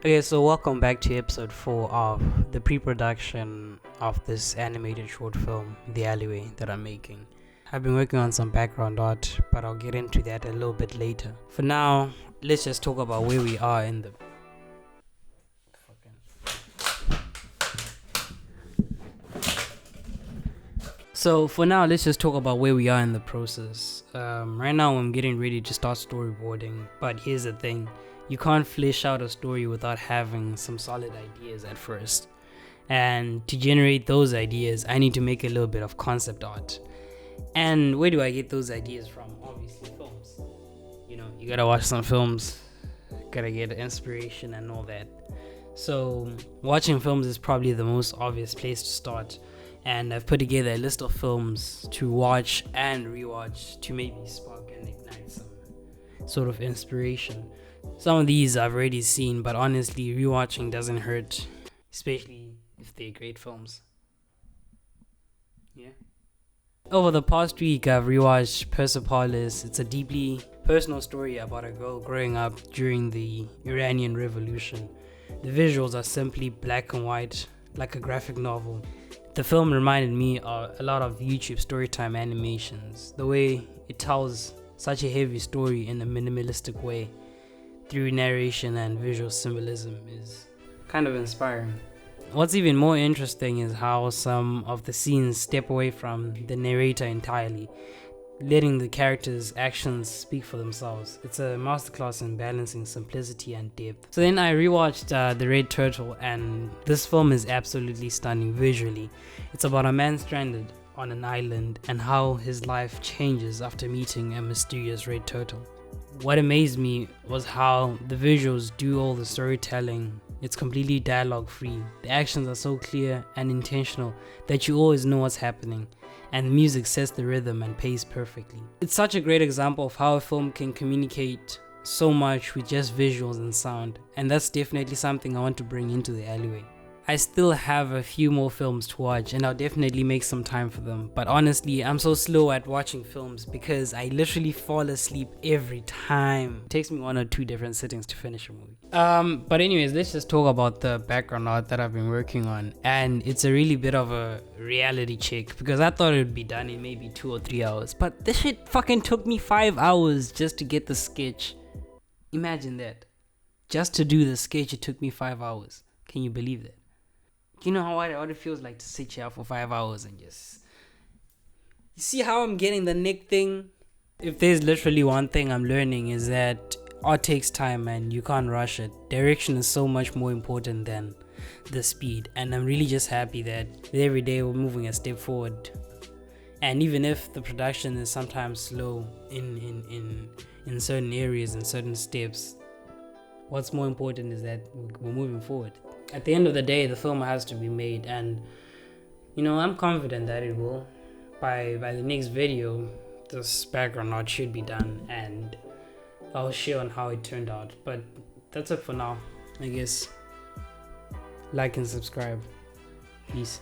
Okay, so welcome back to episode 4 of the pre-production of this animated short film, The Alleyway, that I'm making. I've been working on some background art, but I'll get into that a little bit later. For now, let's just talk about where we are in the... So for now, let's just talk about where we are in the process. Right now, I'm getting ready to start storyboarding, but here's the thing. You can't flesh out a story without having some solid ideas at first. And to generate those ideas, I need to make a little bit of concept art. And where do I get those ideas from? Obviously, films. You gotta watch some films, gotta get inspiration and all that. So, watching films is probably the most obvious place to start. And I've put together a list of films to watch and rewatch to maybe spark and ignite some sort of inspiration. Some of these I've already seen, but honestly, rewatching doesn't hurt, especially if they're great films. Yeah. Over the past week, I've rewatched Persepolis. It's a deeply personal story about a girl growing up during the Iranian Revolution. The visuals are simply black and white, like a graphic novel. The film reminded me of a lot of YouTube storytime animations. The way it tells such a heavy story in a minimalistic way through narration and visual symbolism is kind of inspiring. What's even more interesting is how some of the scenes step away from the narrator entirely, letting the characters' actions speak for themselves. It's a masterclass in balancing simplicity and depth. So then I rewatched The Red Turtle, and this film is absolutely stunning visually. It's about a man stranded on an island and how his life changes after meeting a mysterious red turtle. What amazed me was how the visuals do all the storytelling. It's completely dialogue free. The actions are so clear and intentional that you always know what's happening, and the music sets the rhythm and pace perfectly. It's such a great example of how a film can communicate so much with just visuals and sound, and that's definitely something I want to bring into The Alleyway. I still have a few more films to watch, and I'll definitely make some time for them, but honestly, I'm so slow at watching films because I literally fall asleep every time. It takes me 1 or 2 different sittings to finish a movie. But anyways, let's just talk about the background art that I've been working on, and it's a really bit of a reality check because I thought it would be done in maybe 2 or 3 hours, but this shit fucking took me 5 hours just to get the sketch. Imagine that. Just to do the sketch, it took me 5 hours. Can you believe that? You know what it feels like to sit here for 5 hours and just... You see how I'm getting the neck thing? If there's literally one thing I'm learning is that art takes time and you can't rush it. Direction is so much more important than the speed. And I'm really just happy that every day we're moving a step forward. And even if the production is sometimes slow in certain areas and certain steps, what's more important is that we're moving forward. At the end of the day, the film has to be made, and I'm confident that it will. By the next video, this background art should be done, and I'll share on how it turned out. But that's it for now, I guess. Like and subscribe. Peace.